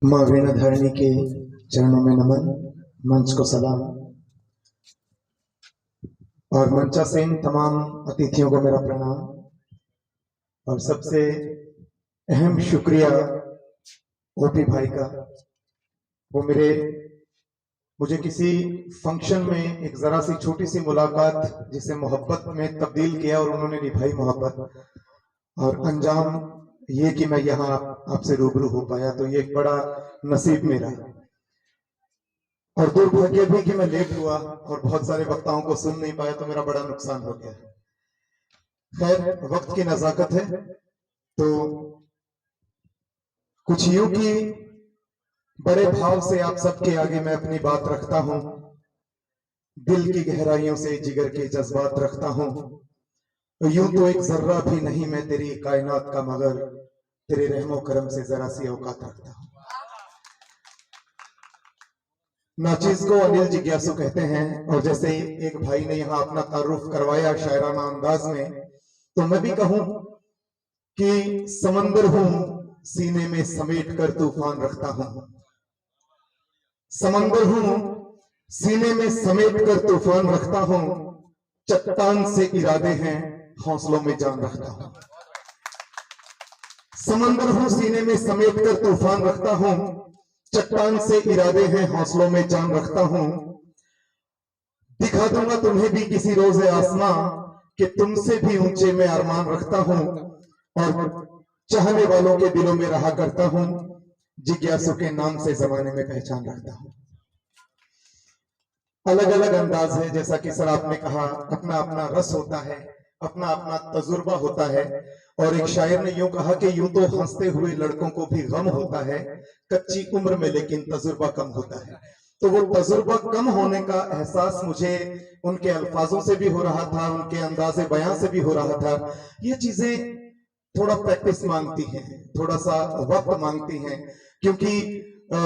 माँ वीणाधारिणी के चरणों में नमन, मंच को सलाम और मंचासीन तमाम अतिथियों को मेरा प्रणाम। और सबसे अहम शुक्रिया ओपी भाई का। वो मुझे किसी फंक्शन में एक जरा सी छोटी सी मुलाकात जिसे मोहब्बत में तब्दील किया और उन्होंने निभाई मोहब्बत, और अंजाम ये कि मैं यहाँ आपसे रूबरू हो पाया, तो ये एक बड़ा नसीब मेरा। और दुर्भाग्य भी कि मैं लेट हुआ और बहुत सारे वक्ताओं को सुन नहीं पाया, तो मेरा बड़ा नुकसान हो गया। खैर, वक्त की नजाकत है, तो कुछ यूं कि बड़े भाव से आप सबके आगे मैं अपनी बात रखता हूं, दिल की गहराइयों से जिगर के जज्बात रखता हूं। तो यूं तो एक जर्रा भी नहीं मैं तेरी कायनात का, मगर तेरे रहमो करम से जरा सी औकात रखता हूं। नाचीज को अनिल जिज्ञासु कहते हैं, और जैसे एक भाई ने यहाँ अपना तारुफ करवाया शायराना अंदाज में, तो मैं भी कहूं कि समंदर हूं सीने में समेट कर तूफान रखता हूं। समंदर हूं सीने में समेट कर तूफान रखता हूं, चट्टान से इरादे हैं हौसलों में जान रखता हूं। समंदर हूं सीने में समेट कर तूफान रखता हूं, चट्टान से इरादे हैं हौसलों में जान रखता हूं। दिखा दूंगा तुम्हें भी किसी रोज़े आसमां कि तुमसे भी ऊंचे में अरमान रखता हूं, और चाहने वालों के दिलों में रहा करता हूं, जिज्ञासु के नाम से जमाने में पहचान रखता हूं। अलग अलग अंदाज है, जैसा कि सर आपने कहा, अपना अपना रस होता है, अपना अपना तजुर्बा होता है। और एक शायर ने यूं कहा कि यूं तो हंसते हुए लड़कों को भी गम होता है, कच्ची उम्र में लेकिन तजुर्बा कम होता है। तो वो तजुर्बा कम होने का एहसास मुझे उनके अल्फाजों से भी हो रहा था, उनके अंदाजे बयां से भी हो रहा था। ये चीजें थोड़ा प्रैक्टिस मांगती हैं, थोड़ा सा वक्त मांगती हैं, क्योंकि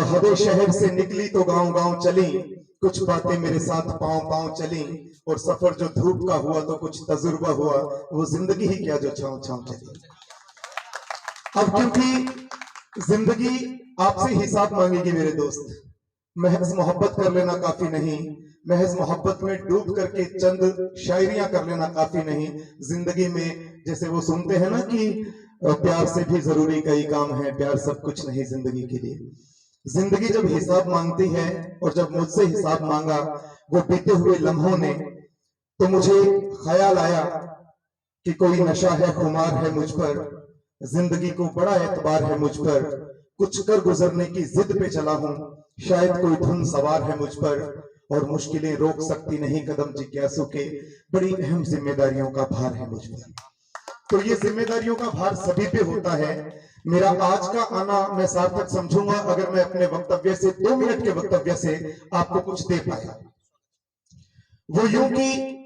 हदे शहर से निकली तो गांव गांव चली, कुछ बातें मेरे साथ पांव पांव चली, और सफर जो धूप का हुआ तो कुछ तजुर्बा हुआ, वो जिंदगी ही क्या जो छांव छांव चली। अब क्योंकि जिंदगी आपसे हिसाब मांगेगी मेरे दोस्त, महज मोहब्बत कर लेना काफी नहीं, महज मोहब्बत में डूब करके चंद शायरियां कर लेना काफी नहीं। जिंदगी में जैसे वो सुनते हैं ना कि प्यार से भी जरूरी कई काम है, प्यार सब कुछ नहीं जिंदगी के लिए। जिंदगी जब हिसाब मांगती है, और जब मुझसे हिसाब मांगा वो बीते हुए लम्हों ने, तो मुझे ख्याल आया कि कोई नशा है, खुमार है मुझ पर, जिंदगी को बड़ा एतबार है मुझ पर, कुछ कर गुजरने की जिद पे चला हूं, शायद कोई धुन सवार है मुझ पर, और मुश्किलें रोक सकती नहीं कदम जिज्ञासु के, बड़ी अहम जिम्मेदारियों का भार है मुझ पर। तो ये जिम्मेदारियों का भार सभी पे होता है। मेरा आज का आना मैं सार्थक समझूंगा अगर मैं अपने वक्तव्य से, 2 मिनट के वक्तव्य से आपको कुछ दे पाया। वो यूं कि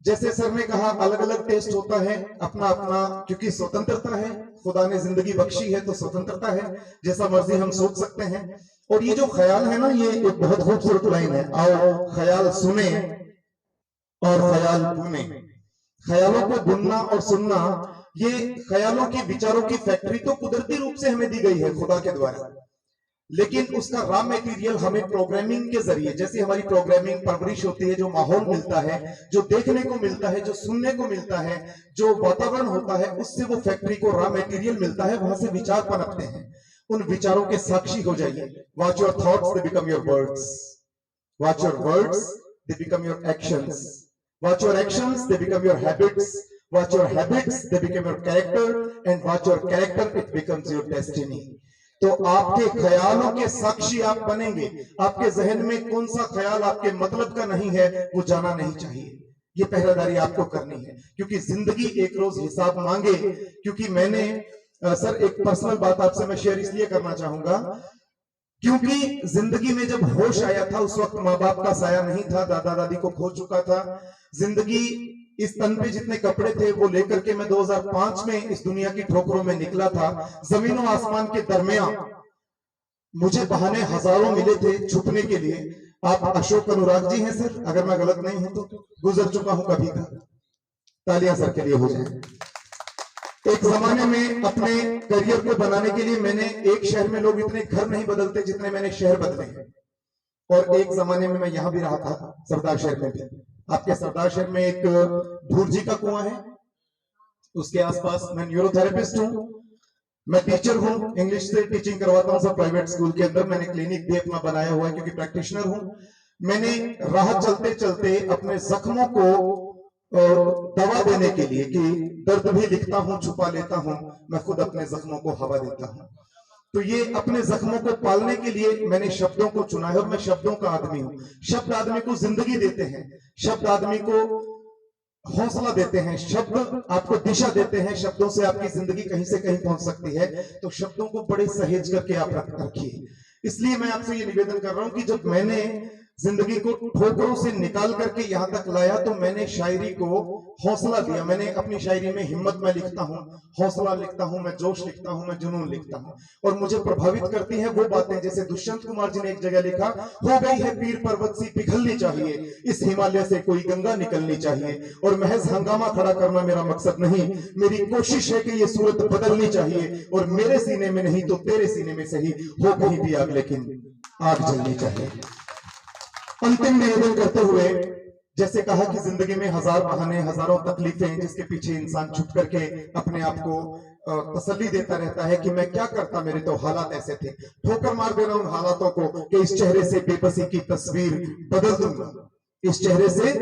जैसे सर ने कहा, अलग अलग टेस्ट होता है, अपना अपना, क्योंकि स्वतंत्रता है, खुदा ने जिंदगी बख्शी है तो स्वतंत्रता है, जैसा मर्जी हम सोच सकते हैं। और ये जो ख्याल है ना, ये एक बहुत खूबसूरत लाइन है, आओ ख्याल सुने और ख्याल बुने। ख्यालों को बुनना और सुनना, ये ख्यालों की विचारों की फैक्ट्री तो कुदरती रूप से हमें दी गई है खुदा के द्वारा, लेकिन उसका रॉ मटेरियल हमें प्रोग्रामिंग के जरिए, जैसे हमारी प्रोग्रामिंग परवरिश होती है, जो माहौल मिलता है, जो देखने को मिलता है, जो सुनने को मिलता है, जो वातावरण होता है, उससे वो फैक्ट्री को रॉ मटेरियल मिलता है, वहां से विचार पनपते हैं। उन विचारों के साक्षी हो जाइए। Watch your thoughts, they become your words. Watch your words, they become your actions. Watch your actions, they become your habits. Watch your habits, they become your character. And watch your character, it becomes your destiny. तो आपके ख्यालों के साक्षी आप बनेंगे। आपके जहन में कौन सा ख्याल आपके मतलब का नहीं है, वो जाना नहीं चाहिए। ये पहरेदारी आपको करनी है, क्योंकि जिंदगी एक रोज हिसाब मांगे। क्योंकि मैंने सर एक पर्सनल बात आपसे मैं शेयर इसलिए करना चाहूंगा, क्योंकि जिंदगी में जब होश आया था, उस वक्त माँ बाप का साया नहीं था, दादा दादी को खो चुका था। जिंदगी इस तन पे जितने कपड़े थे वो लेकर के मैं 2005 में इस दुनिया की ठोकरों में निकला था। जमीन और आसमान के दरमियान मुझे बहाने हजारों मिले थे छुपने के लिए। आप अशोक अनुराग जी हैं सर, अगर मैं गलत नहीं हूं तो, गुजर चुका हूं कभी का। तालियां सर के लिए हो जाए। एक जमाने में अपने करियर को बनाने के लिए मैंने एक शहर में लोग इतने घर नहीं बदलते जितने मैंने शहर बदले हैं। और एक जमाने में मैं यहां भी रहा था, सरदार शहर में भी। आपके सरदार शहर में एक भूरजी का कुआं है, उसके आसपास मैं न्यूरोथेरेपिस्ट हूं, मैं टीचर हूं, इंग्लिश से टीचिंग करवाता हूं सब प्राइवेट स्कूल के अंदर। मैंने क्लिनिक भी अपना बनाया हुआ है क्योंकि प्रैक्टिशनर हूं। मैंने राह चलते चलते अपने जख्मों को दवा देने के लिए, कि दर्द भी लिखता हूं छुपा लेता हूं, मैं खुद अपने जख्मों को हवा देता हूं। तो ये अपने जख्मों को पालने के लिए मैंने शब्दों को चुना है और मैं शब्दों का आदमी हूं। शब्द आदमी को जिंदगी देते हैं, शब्द आदमी को हौसला देते हैं, शब्द आपको दिशा देते हैं। शब्दों से आपकी जिंदगी कहीं से कहीं पहुंच सकती है, तो शब्दों को बड़े सहेज करके आप रखिए। इसलिए मैं आपसे ये निवेदन कर रहा हूं कि जब मैंने जिंदगी को ठोकरों से निकाल करके यहां तक लाया, तो मैंने शायरी को हौसला दिया। मैंने अपनी शायरी में हिम्मत में लिखता हूं, हौसला लिखता हूं, मैं जोश लिखता हूं, मैं जुनून लिखता हूं। और मुझे प्रभावित करती है वो बातें, जैसे दुष्यंत कुमार जी ने एक जगह लिखा, हो गई है पीर पर्वत सी पिघलनी चाहिए, इस हिमालय से कोई गंगा निकलनी चाहिए। और महज हंगामा खड़ा करना मेरा मकसद नहीं, मेरी कोशिश है कि ये सूरत बदलनी चाहिए। और मेरे सीने में नहीं तो तेरे सीने में सही हो कहीं भी आग, लेकिन आग जलनी चाहिए। अंतिम निवेदन करते हुए, जैसे कहा कि जिंदगी में हजार बहाने, हजारों तकलीफें, जिसके पीछे इंसान छुप करके अपने आप को तसल्ली देता रहता है कि मैं क्या करता, मेरे तो हालात ऐसे थे। ठोकर मार दे रहा हूं हालातों को कि इस चेहरे से बेबसी की तस्वीर बदल दूंगा, इस चेहरे से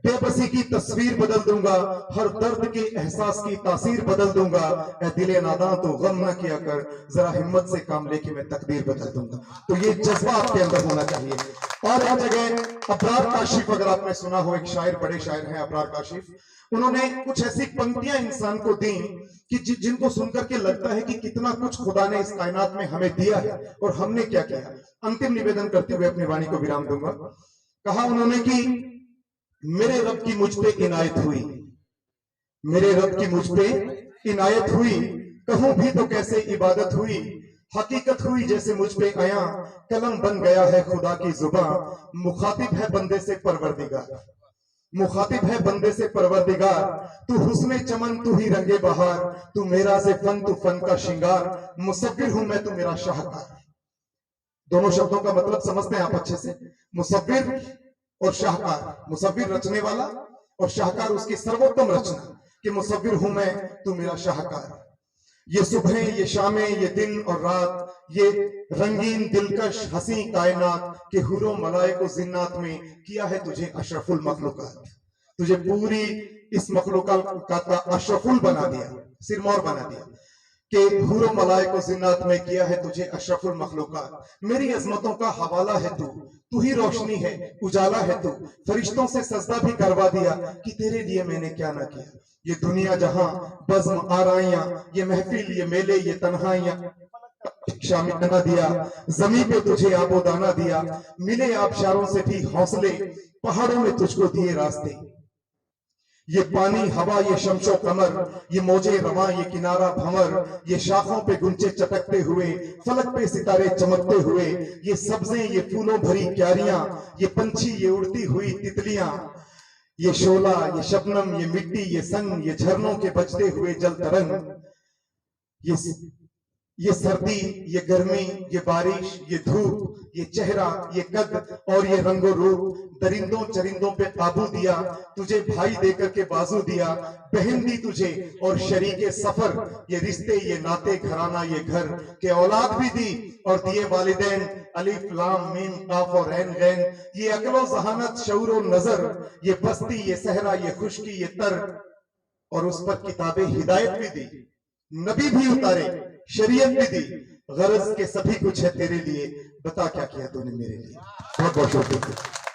बेबसी की तस्वीर बदल दूंगा, हर दर्द के एहसास की तासीर बदल दूंगा। ऐ दिले नादां तो गम न किया कर, जरा हिम्मत से काम लेके मैं तकदीर बदल दूंगा। तो ये जज्बा आपके अंदर होना चाहिए। और हर जगह अबरार काशिफ, अगर आपने सुना हो, एक शायर, बड़े शायर हैं अबरार काशिफ, उन्होंने कुछ ऐसी पंक्तियां इंसान को दी कि जिनको सुनकर के लगता है कि कितना कुछ खुदा ने इस कायनात में हमें दिया है और हमने क्या किया। अंतिम निवेदन करते हुए अपनी वाणी को विराम दूंगा। कहा उन्होंने कि मेरे रब की मुझ पे इनायत हुई, मेरे रब की मुझ पे इनायत हुई, कहूं भी तो कैसे इबादत हुई, हकीकत हुई जैसे मुझ पे आया, कलम बन गया है खुदा की जुबान, मुखातिब है बंदे से परवरदिगार, मुखातिब है बंदे से परवरदिगार, तू हुस्ने चमन तू ही रंगे बहार, तू मेरा से फन तू फन का श्रृंगार, मुसव्विर हूं मैं तू मेरा शाहकार। दोनों शब्दों का मतलब समझते हैं आप अच्छे से, मुसव्विर और शाहकार। मुसव्विर रचने वाला और शाहकार उसकी सर्वोत्तम रचना, कि मुसव्विर हूं मैं तू मेरा शाहकार। ये सुबह, ये शामें, ये दिन और रात, ये रंगीन दिलकश हंसी कायनात के हुरो मलाइको जिन्नात में किया है तुझे अशरफुल मखलूकात, तुझे पूरी इस मखलूकात का अशरफुल बना दिया, सिरमौर बना दिया, कि हुरो मलाइको जिन्नात में किया है तुझे अशरफुल मखलूकात। मेरी अजमतों का हवाला है तू ही रोशनी है, उजाला है तू, फरिश्तों से सजदा भी करवा दिया, कि तेरे लिए मैंने क्या ना किया। ये दुनिया जहां बज़्म आराइयां, ये महफिल, ये मेले, ये तन्हाइयां शामिल बना दिया, जमीन पे तुझे आबोदाना दिया, मिले आबशारों से भी हौसले, पहाड़ों में तुझको दिए रास्ते। ये पानी हवा, ये शमशो कमर, ये मौजे रवां, ये किनारा भंवर, ये शाखों पे गुंचे चटकते हुए, फलक पे सितारे चमकते हुए, ये सब्जें, ये फूलों भरी क्यारियां, ये पंछी, ये उड़ती हुई तितलियां, ये शोला, ये शबनम, ये मिट्टी, ये सन, ये झरनों के बजते हुए जल तरंग, ये सर्दी, ये गर्मी, ये बारिश, ये धूप, ये चेहरा, ये कद और ये रंगो रूप, दरिंदों चरिंदों पे काबू दिया, तुझे भाई देकर के बाजू दिया, बहन दी तुझे और शरीके सफर, ये रिश्ते, ये नाते, घराना, ये घर के औलाद भी दी और दिए वालिदैन, अलिफ लाम मीम काफ और ऐन गैन, ये अक्लो जहानत शऊर और नजर, ये बस्ती, ये सहरा, ये खुशकी, ये तर, और उस पर किताबें हिदायत भी दी, नबी भी उतारे, शरीयत भी दी, गरज के सभी कुछ है तेरे लिए, बता क्या किया तूने मेरे लिए। बहुत बहुत शुक्रिया।